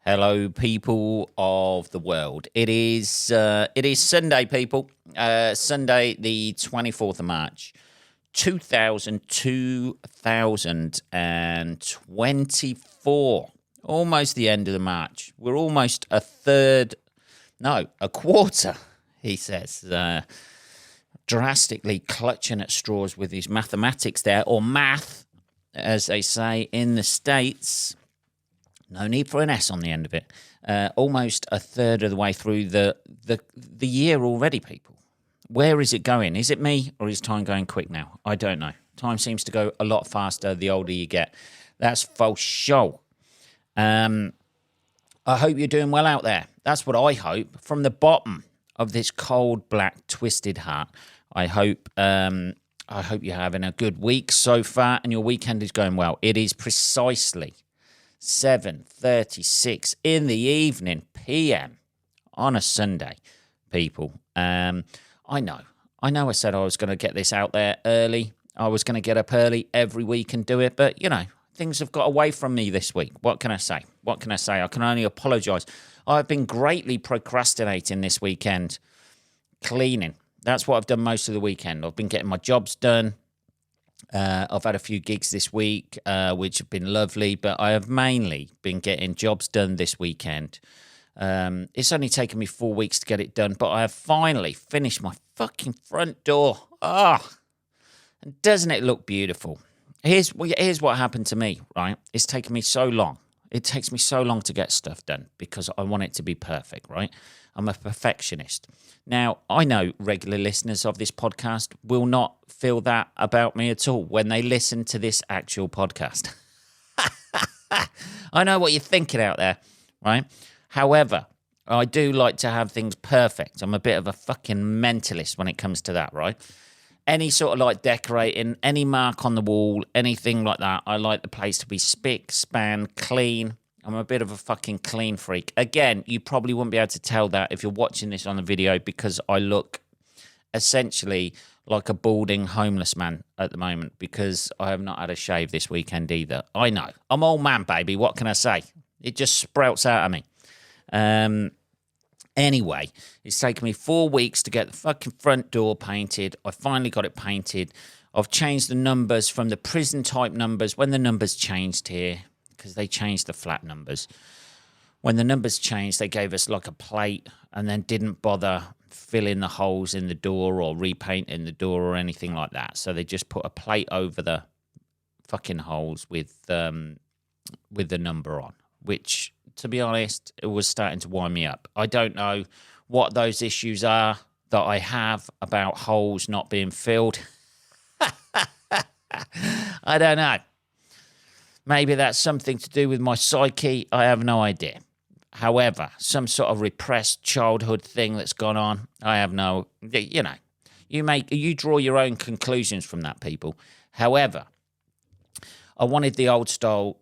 Hello, people of the world. It is Sunday, people. Sunday, the 24th of March, 2024. Almost the end of the March. We're almost a quarter, he says. Drastically clutching at straws with his mathematics there, or math, as they say in the States. No need for an S on the end of it. Almost a third of the way through the year already, people. Where is it going? Is it me, or is time going quick now? I don't know. Time seems to go a lot faster the older you get. That's for sure. I hope you're doing well out there. That's what I hope. From the bottom of this cold, black, twisted heart, I hope you're having a good week so far and your weekend is going well. It is precisely 7:36 in the evening PM on a Sunday, people. I know I said I was going to get this out there early. I was going to get up early every week and do it, but, things have got away from me this week. What can I say? I can only apologise. I've been greatly procrastinating this weekend. Cleaning. That's what I've done most of the weekend. I've been getting my jobs done. I've had a few gigs this week, which have been lovely, but I have mainly been getting jobs done this weekend. It's only taken me 4 weeks to get it done, but I have finally finished my fucking front door. And doesn't it look beautiful? Here's what happened to me, right? It's taken me so long. It takes me so long to get stuff done because I want it to be perfect, right? I'm a perfectionist. Now, I know regular listeners of this podcast will not feel that about me at all when they listen to this actual podcast. I know what you're thinking out there, right? However, I do like to have things perfect. I'm a bit of a fucking mentalist when it comes to that, right? Any sort of like decorating, any mark on the wall, anything like that, I like the place to be spick, span, clean. I'm a bit of a fucking clean freak. Again, you probably wouldn't be able to tell that if you're watching this on the video because I look essentially like a balding homeless man at the moment because I have not had a shave this weekend either. I know. I'm old man, baby. What can I say? It just sprouts out of me. Anyway, it's taken me 4 weeks to get the fucking front door painted. I finally got it painted. I've changed the numbers from the prison type numbers when the numbers changed here because they changed the flat numbers. When the numbers changed, they gave us like a plate and then didn't bother filling the holes in the door or repainting the door or anything like that. So they just put a plate over the fucking holes with the number on, which, to be honest, it was starting to wind me up. I don't know what those issues are that I have about holes not being filled. I don't know. Maybe that's something to do with my psyche. I have no idea. However, some sort of repressed childhood thing that's gone on. I have no, you draw your own conclusions from that, people. However, I wanted the old style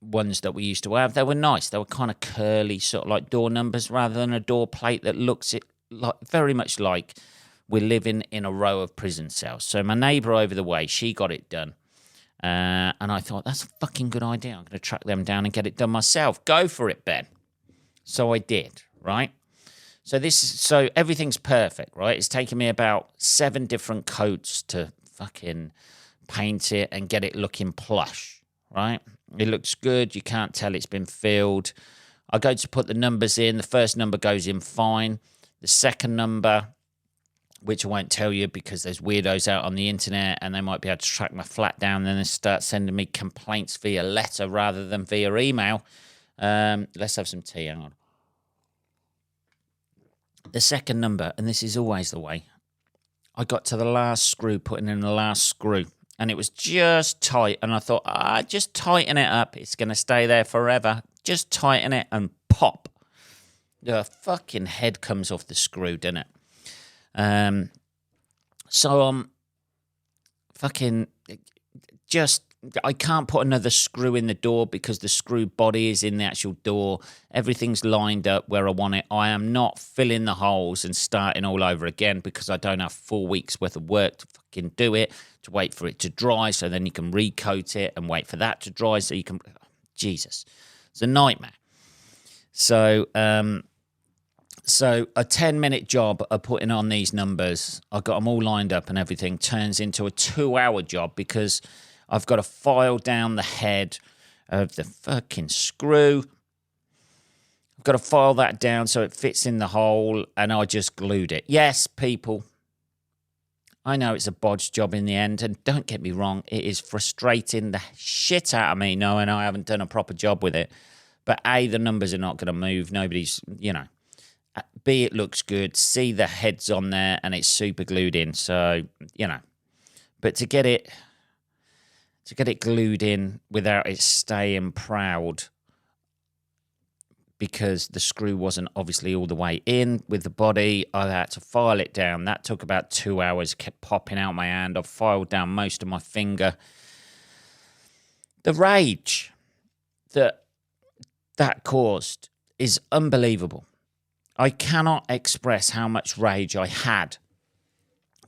ones that we used to have. They were nice. They were kind of curly, sort of like door numbers rather than a door plate that looks very much like we're living in a row of prison cells. So my neighbour over the way, she got it done. And I thought, that's a fucking good idea. I'm going to track them down and get it done myself. Go for it, Ben. So I did, right? So everything's perfect, right? It's taken me about 7 different coats to fucking paint it and get it looking plush, right? It looks good. You can't tell it's been filled. I go to put the numbers in. The first number goes in fine. The second number, which I won't tell you because there's weirdos out on the internet and they might be able to track my flat down and then start sending me complaints via letter rather than via email. Let's have some tea. Hang on. The second number, and this is always the way, I got to the last screw, putting in the last screw, and it was just tight. And I thought, just tighten it up. It's going to stay there forever. Just tighten it and pop. The fucking head comes off the screw, doesn't it? So I'm fucking I can't put another screw in the door because the screw body is in the actual door. Everything's lined up where I want it. I am not filling the holes and starting all over again because I don't have 4 weeks worth of work to fucking do it, to wait for it to dry so then you can recoat it and wait for that to dry so you can... Jesus. It's a nightmare. So a 10-minute job of putting on these numbers, I got them all lined up and everything, turns into a 2-hour job because I've got to file down the head of the fucking screw. I've got to file that down so it fits in the hole, and I just glued it. Yes, people, I know it's a bodge job in the end, and don't get me wrong, it is frustrating the shit out of me knowing I haven't done a proper job with it. But A, the numbers are not going to move. Nobody's, B, it looks good. C, the head's on there and it's super glued in. So, but to get it glued in without it staying proud, because the screw wasn't obviously all the way in with the body, I had to file it down. That took about 2 hours, kept popping out my hand. I've filed down most of my finger. The rage that caused is unbelievable. I cannot express how much rage I had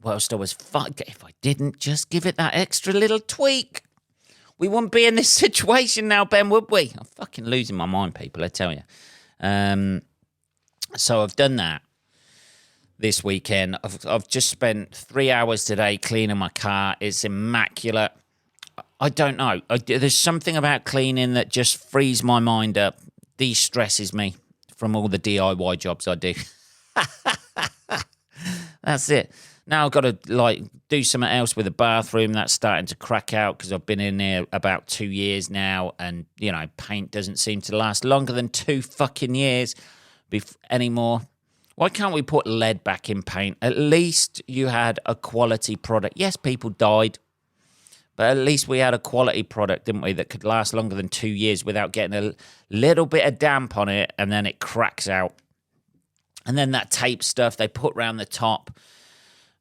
whilst I was if I didn't just give it that extra little tweak, we wouldn't be in this situation now, Ben, would we? I'm fucking losing my mind, people, I tell you. So I've done that this weekend. I've just spent 3 hours today cleaning my car. It's immaculate. I don't know. There's something about cleaning that just frees my mind up, de-stresses me from all the DIY jobs I do. That's it. Now I've got to do something else with the bathroom. That's starting to crack out because I've been in there about 2 years now, and paint doesn't seem to last longer than 2 fucking years anymore. Why can't we put lead back in paint? At least you had a quality product. Yes, people died, but at least we had a quality product, didn't we, that could last longer than 2 years without getting a little bit of damp on it, and then it cracks out. And then that tape stuff they put round the top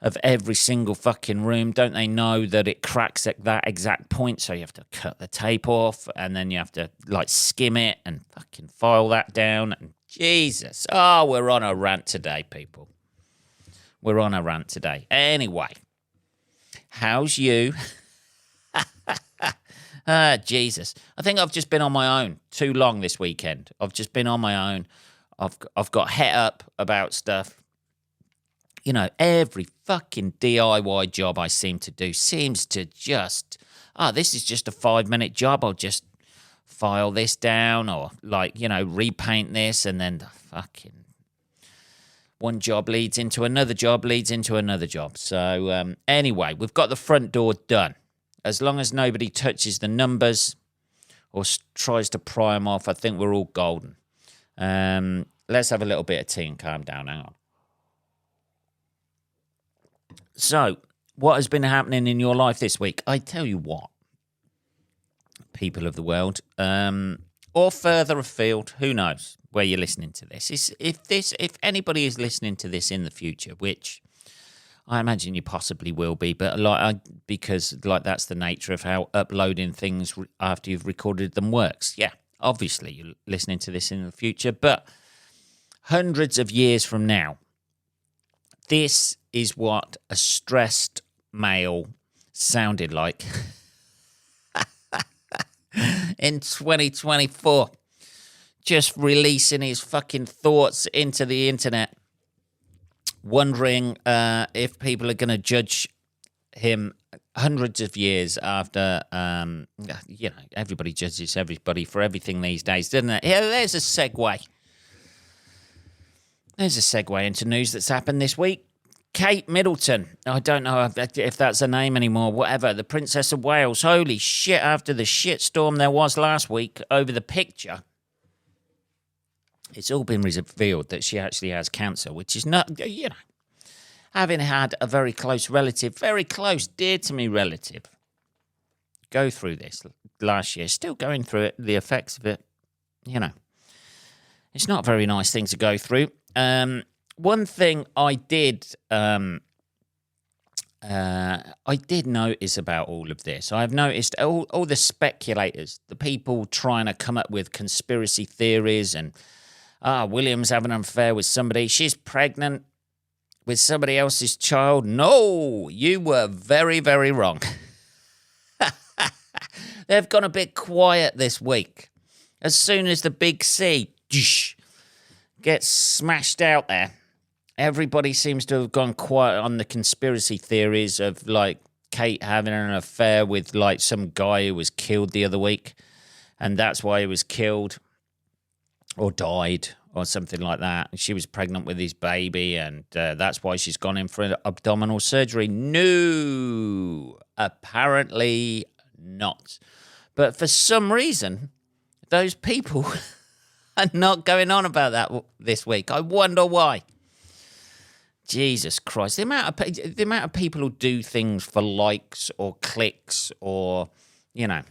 of every single fucking room, don't they know that it cracks at that exact point? So you have to cut the tape off, and then you have to skim it and fucking file that down. And Jesus, we're on a rant today, people. We're on a rant today. Anyway, how's you? Jesus. I think I've just been on my own too long this weekend. I've just been on my own. I've got het up about stuff. Every fucking DIY job I seem to do seems to just, this is just a 5-minute job. I'll just file this down or repaint this, and then the fucking one job leads into another job, leads into another job. So anyway, we've got the front door done. As long as nobody touches the numbers or tries to pry them off, I think we're all golden. Let's have a little bit of tea and calm down. Hang on. So, what has been happening in your life this week? I tell you what, people of the world, or further afield, who knows where you're listening to this. If anybody is listening to this in the future, which I imagine you possibly will be, but because that's the nature of how uploading things after you've recorded them works. Yeah, obviously you're listening to this in the future, but hundreds of years from now, this is what a stressed male sounded like in 2024, just releasing his fucking thoughts into the internet, wondering if people are going to judge him hundreds of years after, everybody judges everybody for everything these days, doesn't it? Yeah, there's a segue. There's a segue into news that's happened this week. Kate Middleton, I don't know if that's her name anymore, whatever, the Princess of Wales. Holy shit, after the shitstorm there was last week over the picture, it's all been revealed that she actually has cancer, which is not, having had a very close relative, very close, dear to me relative, go through this last year, still going through it, the effects of it, it's not a very nice thing to go through. One thing I did notice about all of this, I've noticed all the speculators, the people trying to come up with conspiracy theories, and William's having an affair with somebody, she's pregnant with somebody else's child. No, you were very, very wrong. They've gone a bit quiet this week. As soon as the big C gets smashed out there. Everybody seems to have gone quiet on the conspiracy theories of, like, Kate having an affair with, like, some guy who was killed the other week, and that's why he was killed or died or something like that. She was pregnant with his baby, and that's why she's gone in for abdominal surgery. No, apparently not. But for some reason, those people are not going on about that this week. I wonder why. Jesus Christ. The amount of people who do things for likes or clicks or, you know,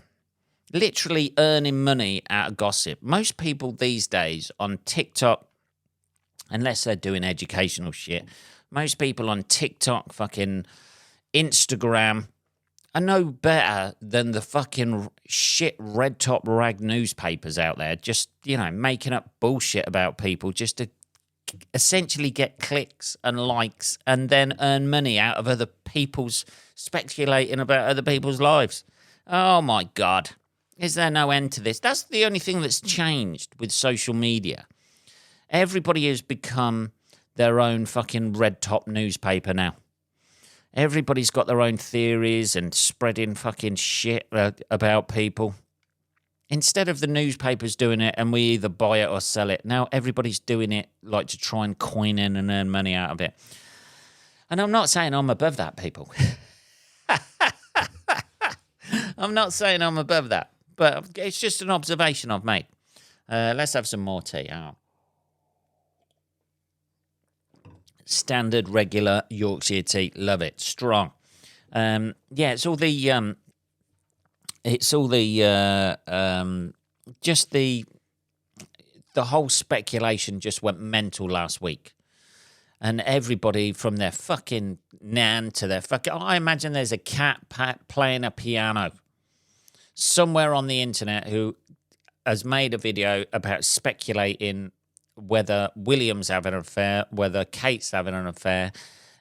literally earning money out of gossip. Most people these days on TikTok, unless they're doing educational shit, most people on TikTok, fucking Instagram, are no better than the fucking shit red top rag newspapers out there, just, you know, making up bullshit about people just to essentially get clicks and likes and then earn money out of other people's speculating about other people's lives. Oh my God. Is there no end to this? That's the only thing that's changed with social media. Everybody has become their own fucking red top newspaper now. Everybody's got their own theories and spreading fucking shit about people. Instead of the newspapers doing it and we either buy it or sell it, now everybody's doing it like to try and coin in and earn money out of it. And I'm not saying I'm above that, people. I'm not saying I'm above that, but it's just an observation I've made. Let's have some more tea. Oh. Standard, regular Yorkshire tea. Love it. Strong. It's all the... just the whole speculation just went mental last week. And everybody from their fucking nan to their fucking... I imagine there's a cat playing a piano somewhere on the internet who has made a video about speculating whether William's having an affair, whether Kate's having an affair,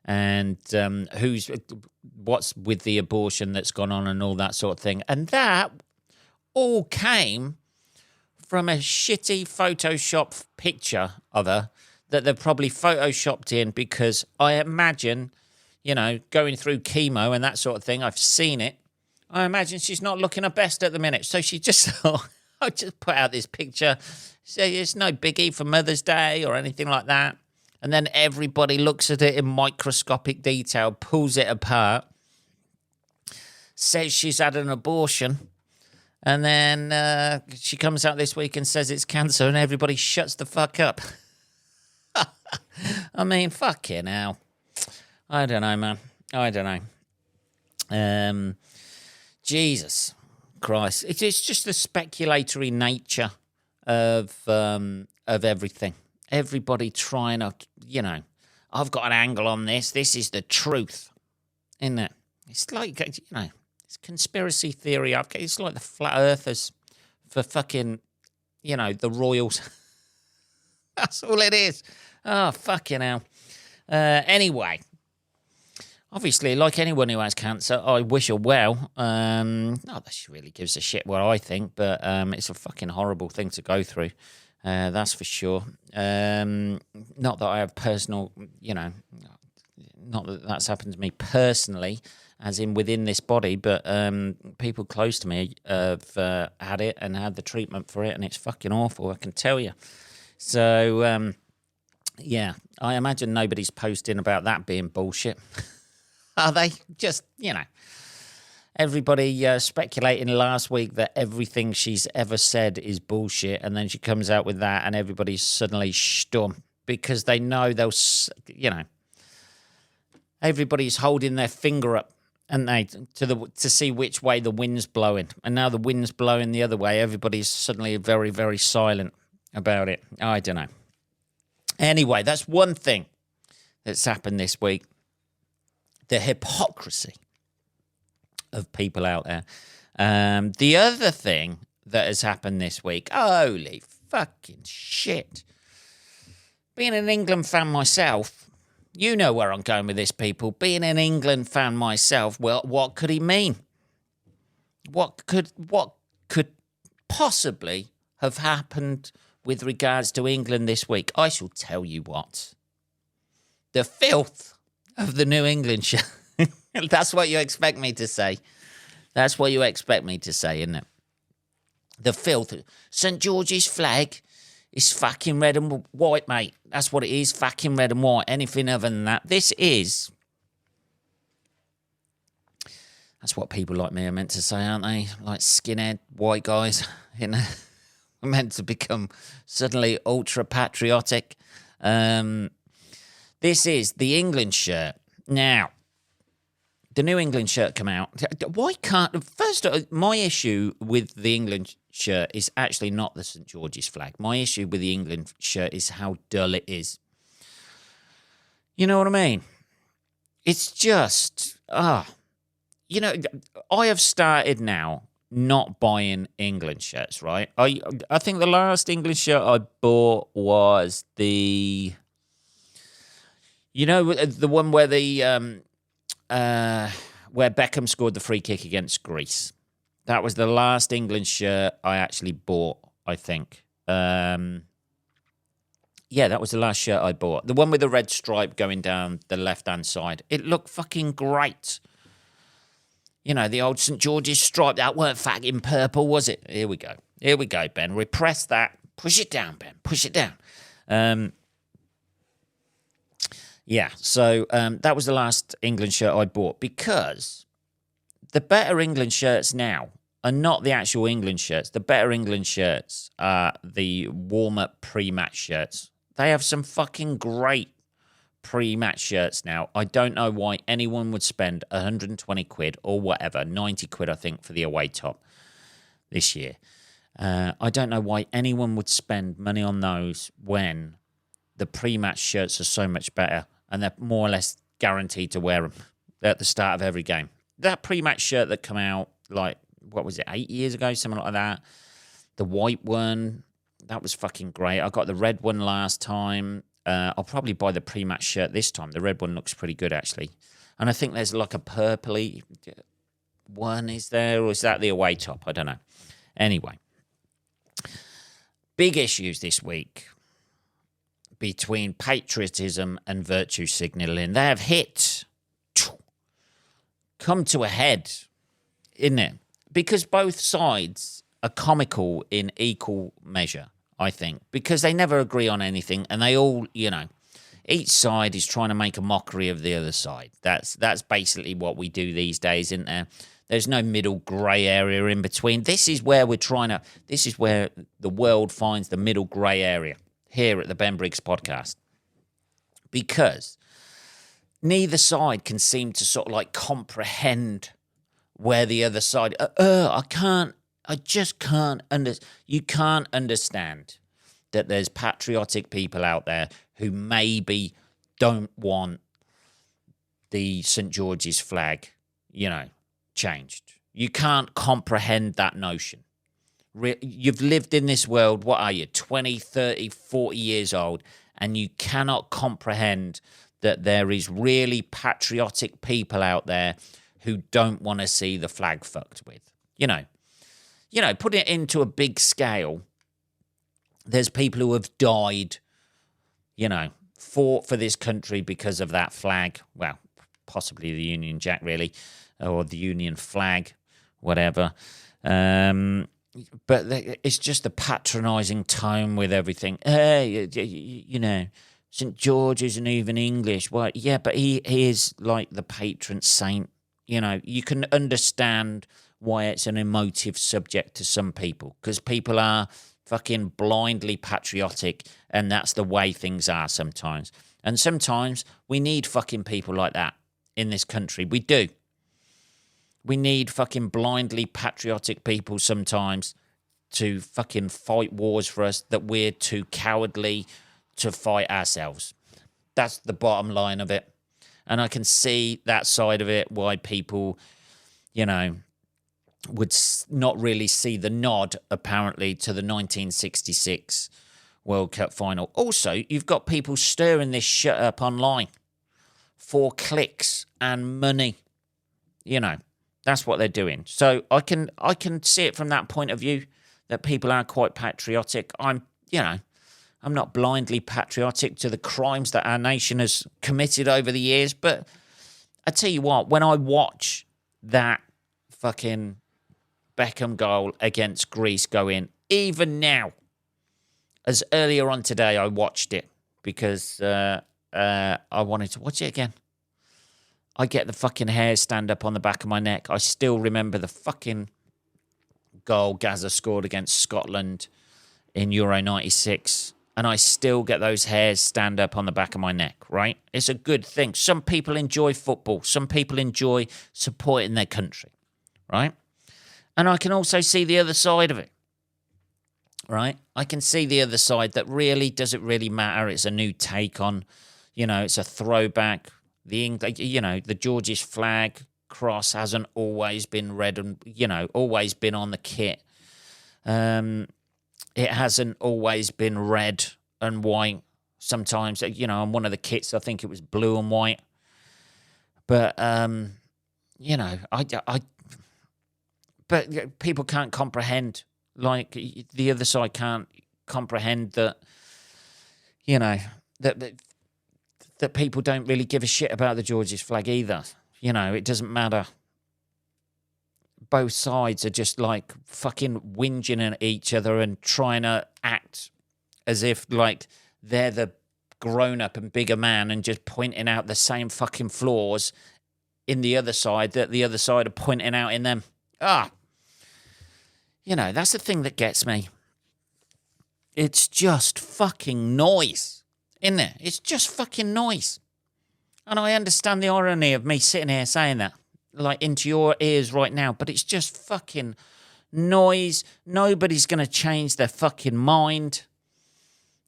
and what's with the abortion that's gone on and all that sort of thing. And that all came from a shitty Photoshop picture of her that they've probably Photoshopped in because I imagine, you know, going through chemo and that sort of thing, I've seen it. I imagine she's not looking her best at the minute. So she just thought, I'll just put out this picture. Say it's no biggie for Mother's Day or anything like that. And then everybody looks at it in microscopic detail, pulls it apart, says she's had an abortion, and then she comes out this week and says it's cancer, and everybody shuts the fuck up. I mean, fucking hell. I don't know, man. I don't know. Jesus Christ. It's just the speculatory nature of everything. Everybody trying to, you know, I've got an angle on this. This is the truth, isn't it? It's like, you know, it's conspiracy theory. It's like the flat earthers for fucking, you know, the royals. That's all it is. Oh, fucking hell. Anyway, obviously, like anyone who has cancer, I wish her well. Not that she really gives a shit what I think, but it's a fucking horrible thing to go through. That's for sure. Not that I have personal, you know, not that that's happened to me personally, as in within this body, but people close to me have had it and had the treatment for it, and it's fucking awful, I can tell you. So, yeah, I imagine nobody's posting about that being bullshit. Are they? Just, you know. Everybody speculating last week that everything she's ever said is bullshit, and then she comes out with that, and everybody's suddenly stum because they know they'll, you know, everybody's holding their finger up, and they to see which way the wind's blowing, and now the wind's blowing the other way. Everybody's suddenly very, very silent about it. I don't know. Anyway, that's one thing that's happened this week: the hypocrisy of people out there. The other thing that has happened this week, holy fucking shit. Being an England fan myself, you know where I'm going with this, people. Being an England fan myself, well, what could he mean? What could possibly have happened with regards to England this week, I shall tell you what. The filth of the New England shirt. That's what you expect me to say. That's what you expect me to say, isn't it? The filth. St. George's flag is fucking red and white, mate. That's what it is, fucking red and white. Anything other than that. This is... That's what people like me are meant to say, aren't they? Like skinhead white guys, you know, meant to become suddenly ultra patriotic. This is the England shirt. Now, the New England shirt come out. Why can't... First, my issue with the England shirt is actually not the St. George's flag. My issue with the England shirt is how dull it is. You know what I mean? It's just... You know, I have started now not buying England shirts, right? I think the last England shirt I bought was the... You know, the one where where Beckham scored the free kick against Greece. That was the last England shirt I actually bought, I think. Yeah, that was the last shirt I bought. The one with the red stripe going down the left-hand side. It looked fucking great. You know, the old St. George's stripe, that weren't fucking purple, was it? Here we go. Here we go, Ben. Repress that. Push it down, Ben. Push it down. Yeah, so that was the last England shirt I bought because the better England shirts now are not the actual England shirts. The better England shirts are the warm-up pre-match shirts. They have some fucking great pre-match shirts now. I don't know why anyone would spend 120 quid or whatever, 90 quid I think for the away top this year. I don't know why anyone would spend money on those when the pre-match shirts are so much better and they're more or less guaranteed to wear them at the start of every game. That pre-match shirt that came out, like, what was it, 8 years ago, something like that. The white one, that was fucking great. I got the red one last time. I'll probably buy the pre-match shirt this time. The red one looks pretty good, actually. And I think there's like a purpley one, is there? Or is that the away top? I don't know. Anyway. Big issues this week between patriotism and virtue signalling. They have come to a head, isn't it? Because both sides are comical in equal measure, I think, because they never agree on anything, and they all, you know, each side is trying to make a mockery of the other side. That's basically what we do these days, isn't there? There's no middle grey area in between. This is where this is where the world finds the middle grey area, here at the Ben Briggs podcast. Because neither side can seem to sort of like comprehend where the other side, I just can't you can't understand that there's patriotic people out there who maybe don't want the St. George's flag, you know, changed. You can't comprehend that notion. You've lived in this world, what are you, 20, 30, 40 years old, and you cannot comprehend that there is really patriotic people out there who don't want to see the flag fucked with. You know, put it into a big scale. There's people who have died, you know, fought for this country because of that flag. Well, possibly the Union Jack, really, or the Union flag, whatever. But it's just the patronising tone with everything. Hey, you know, St. George isn't even English. Well, yeah, but he is like the patron saint. You know, you can understand why it's an emotive subject to some people, because people are fucking blindly patriotic, and that's the way things are sometimes. And sometimes we need fucking people like that in this country. We do. We need fucking blindly patriotic people sometimes to fucking fight wars for us that we're too cowardly to fight ourselves. That's the bottom line of it. And I can see that side of it, why people, you know, would not really see the nod, apparently, to the 1966 World Cup final. Also, you've got people stirring this shit up online for clicks and money. You know, that's what they're doing. So I can see it from that point of view, that people are quite patriotic. I'm I'm not blindly patriotic to the crimes that our nation has committed over the years. But I tell you what, when I watch that fucking Beckham goal against Greece go in, even now, as earlier on today, I watched it because I wanted to watch it again. I get the fucking hairs stand up on the back of my neck. I still remember the fucking goal Gaza scored against Scotland in Euro 96. And I still get those hairs stand up on the back of my neck, right? It's a good thing. Some people enjoy football. Some people enjoy supporting their country, right? And I can also see the other side of it, right? I can see the other side that really, does it really matter? It's a new take on, it's a throwback. The George's flag cross hasn't always been red and, always been on the kit. It hasn't always been red and white. Sometimes, on one of the kits, I think it was blue and white. But, but people can't comprehend, like the other side can't comprehend that, that people don't really give a shit about the George's flag either. It doesn't matter. Both sides are just like fucking whinging at each other and trying to act as if like they're the grown-up and bigger man and just pointing out the same fucking flaws in the other side that the other side are pointing out in them. That's the thing that gets me. It's just fucking noise. In there, it's just fucking noise. And I understand the irony of me sitting here saying that, like into your ears right now, but it's just fucking noise. Nobody's going to change their fucking mind.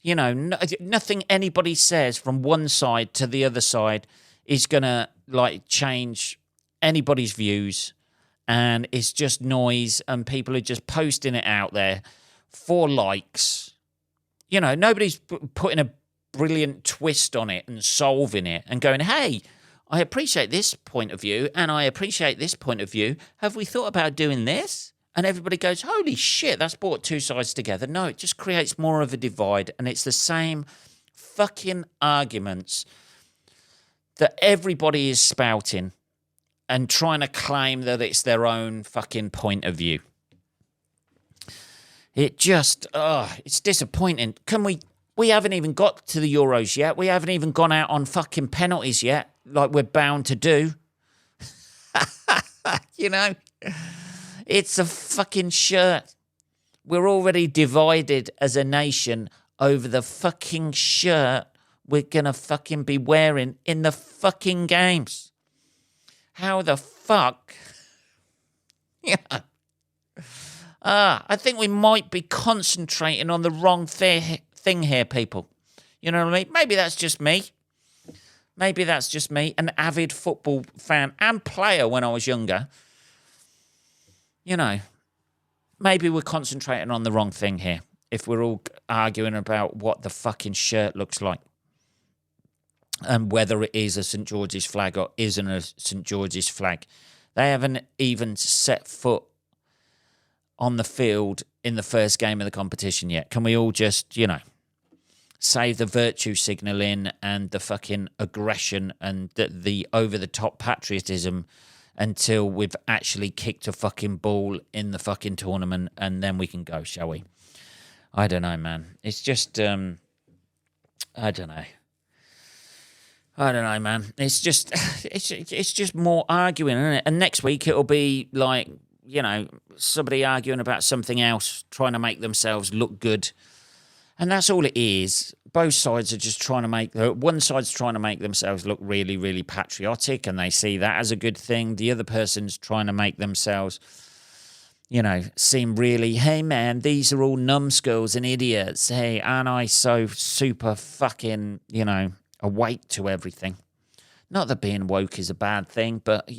Nothing anybody says from one side to the other side is going to, like, change anybody's views. And it's just noise, and people are just posting it out there for likes. Nobody's putting a brilliant twist on it and solving it and going, hey, I appreciate this point of view and I appreciate this point of view. Have we thought about doing this? And everybody goes, holy shit, that's brought two sides together. No, it just creates more of a divide, and it's the same fucking arguments that everybody is spouting and trying to claim that it's their own fucking point of view. It just, it's disappointing. We haven't even got to the Euros yet. We haven't even gone out on fucking penalties yet, like we're bound to do. It's a fucking shirt. We're already divided as a nation over the fucking shirt we're going to fucking be wearing in the fucking games. How the fuck? I think we might be concentrating on the wrong thing here, people. You know what I mean? Maybe that's just me. An avid football fan and player when I was younger. Maybe we're concentrating on the wrong thing here if we're all arguing about what the fucking shirt looks like and whether it is a St. George's flag or isn't a St. George's flag. They haven't even set foot on the field in the first game of the competition yet. Can we all just, save the virtue signalling and the fucking aggression and the over-the-top patriotism until we've actually kicked a fucking ball in the fucking tournament, and then we can go, shall we? I don't know, man. It's just, I don't know. Man. It's just more arguing, isn't it? And next week it'll be like, somebody arguing about something else, trying to make themselves look good. And that's all it is. Both sides are just trying to one side's trying to make themselves look really, really patriotic, and they see that as a good thing. The other person's trying to make themselves, seem really, hey man, these are all numbskulls and idiots. Hey, aren't I so super fucking, awake to everything? Not that being woke is a bad thing, but,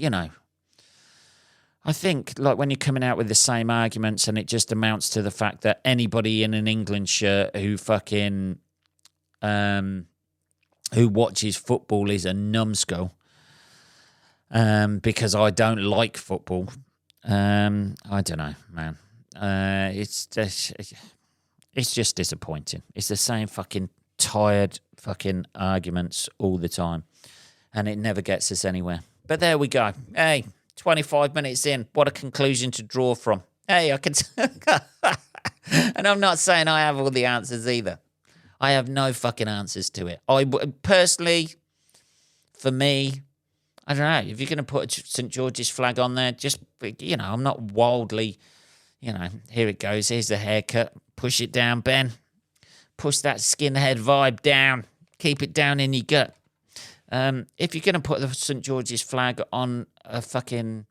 I think, like, when you're coming out with the same arguments and it just amounts to the fact that anybody in an England shirt who fucking, who watches football is a numbskull, because I don't like football. I don't know, man. It's It's just disappointing. It's the same fucking tired fucking arguments all the time. And it never gets us anywhere. But there we go. Hey, 25 minutes in. What a conclusion to draw from. Hey, I can... And I'm not saying I have all the answers either. I have no fucking answers to it. Personally, for me, I don't know. If you're going to put St. George's flag on there, just, I'm not wildly, here it goes. Here's the haircut. Push it down, Ben. Push that skinhead vibe down. Keep it down in your gut. If you're going to put the St. George's flag on a fucking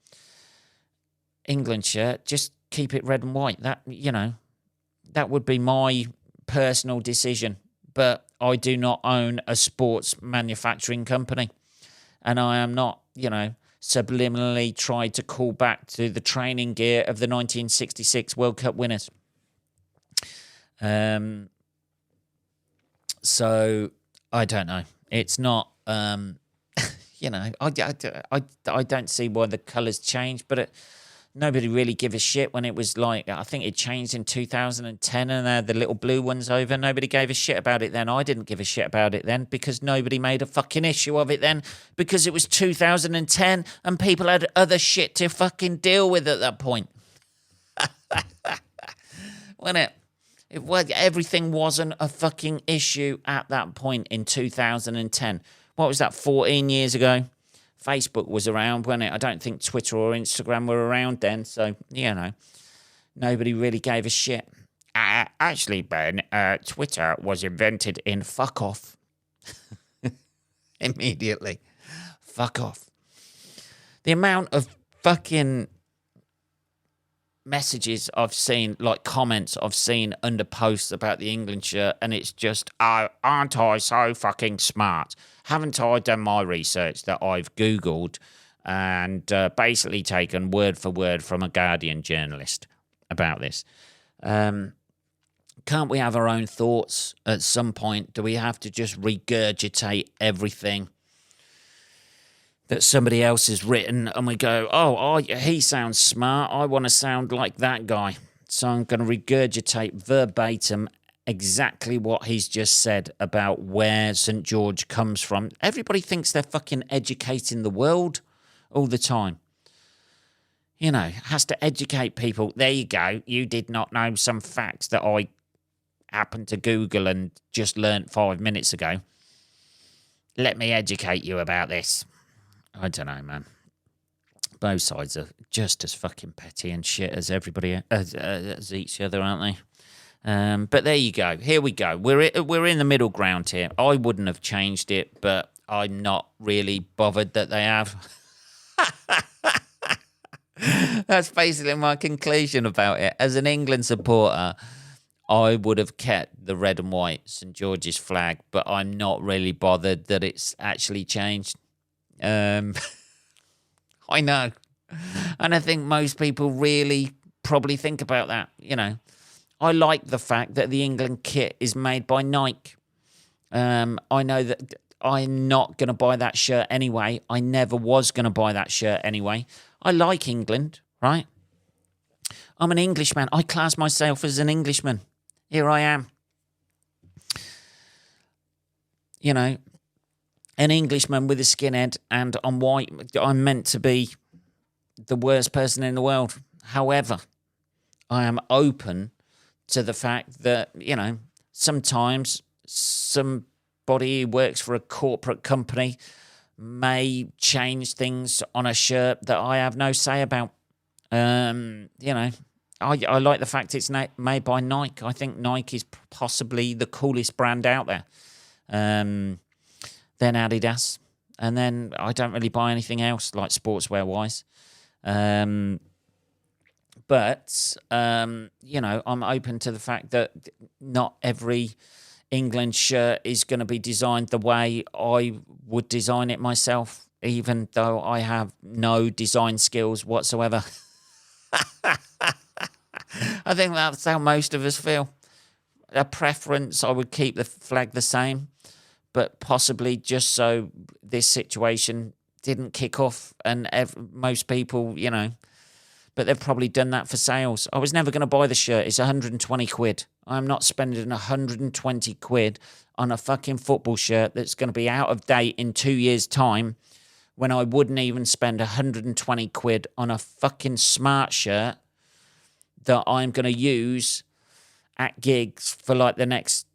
England shirt, just keep it red and white. That would be my personal decision. But I do not own a sports manufacturing company. And I am not, subliminally tried to call back to the training gear of the 1966 World Cup winners. So I don't know. It's not, I don't see why the colours changed, but nobody really gave a shit when it was like, I think it changed in 2010 and they had the little blue ones over. Nobody gave a shit about it then. I didn't give a shit about it then because nobody made a fucking issue of it then because it was 2010 and people had other shit to fucking deal with at that point. Wasn't it? Everything wasn't a fucking issue at that point in 2010. What was that, 14 years ago? Facebook was around, wasn't it? I don't think Twitter or Instagram were around then, so, nobody really gave a shit. Actually, Ben, Twitter was invented in fuck off. Immediately. Fuck off. The amount of fucking messages I've seen, like comments I've seen under posts about the England shirt, and it's just, oh, aren't I so fucking smart? Haven't I done my research that I've Googled and basically taken word for word from a Guardian journalist about this? Can't we have our own thoughts at some point? Do we have to just regurgitate everything that somebody else has written and we go, oh, he sounds smart, I want to sound like that guy, so I'm going to regurgitate verbatim exactly what he's just said about where St. George comes from? Everybody thinks they're fucking educating the world all the time. Has to educate people. There you go. You did not know some facts that I happened to Google and just learnt 5 minutes ago. Let me educate you about this. I don't know, man. Both sides are just as fucking petty and shit as everybody, as each other, aren't they? But there you go. Here we go. We're in the middle ground here. I wouldn't have changed it, but I'm not really bothered that they have. That's basically my conclusion about it. As an England supporter, I would have kept the red and white St. George's flag, but I'm not really bothered that it's actually changed. I know. And I think most people really probably think about that, I like the fact that the England kit is made by Nike. I know that I'm not going to buy that shirt anyway. I never was going to buy that shirt anyway. I like England, right? I'm an Englishman. I class myself as an Englishman. Here I am. An Englishman with a skinhead, and I'm white. I'm meant to be the worst person in the world. However, I am open to the fact that, sometimes somebody who works for a corporate company may change things on a shirt that I have no say about. I like the fact it's made by Nike. I think Nike is possibly the coolest brand out there. Then Adidas. And then I don't really buy anything else, like sportswear-wise. But, I'm open to the fact that not every England shirt is going to be designed the way I would design it myself, even though I have no design skills whatsoever. I think that's how most of us feel. A preference, I would keep the flag the same, but possibly just so this situation didn't kick off and most people, but they've probably done that for sales. I was never going to buy the shirt. It's 120 quid. I'm not spending 120 quid on a fucking football shirt that's going to be out of date in 2 years' time, when I wouldn't even spend 120 quid on a fucking smart shirt that I'm going to use at gigs for like the next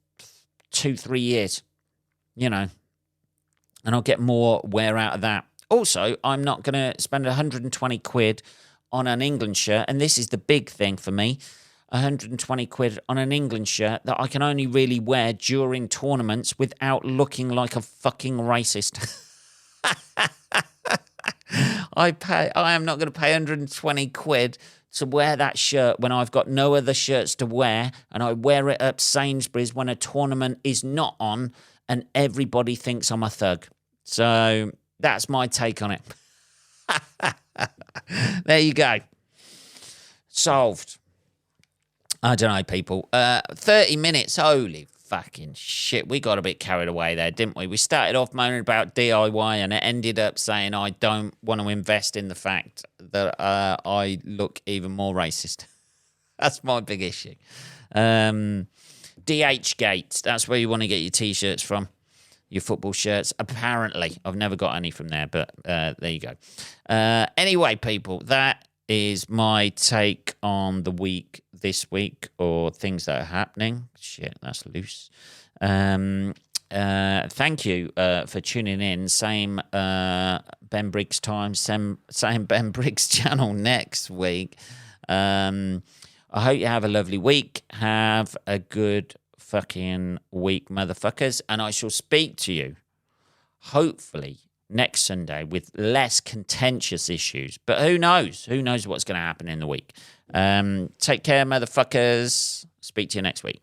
2-3 years, and I'll get more wear out of that. Also, I'm not going to spend 120 quid on an England shirt, and this is the big thing for me, 120 quid on an England shirt that I can only really wear during tournaments without looking like a fucking racist. I am not going to pay 120 quid to wear that shirt when I've got no other shirts to wear, and I wear it at Sainsbury's when a tournament is not on and everybody thinks I'm a thug. So that's my take on it. There you go. Solved. I don't know, people. 30 minutes, holy fucking shit. We got a bit carried away there, didn't we? We started off moaning about D.I.Y. and it ended up saying I don't want to invest in the fact that I look even more racist. That's my big issue. DH Gates, that's where you want to get your T-shirts from. Your football shirts. Apparently. I've never got any from there, but there you go. Anyway, people, that is my take on the week this week, or things that are happening. Shit, that's loose. Thank you for tuning in. Same Ben Briggs time, same Ben Briggs channel next week. I hope you have a lovely week. Have a good fucking week, motherfuckers. And I shall speak to you, hopefully, next Sunday with less contentious issues. But who knows? Who knows what's going to happen in the week? Take care, motherfuckers. Speak to you next week.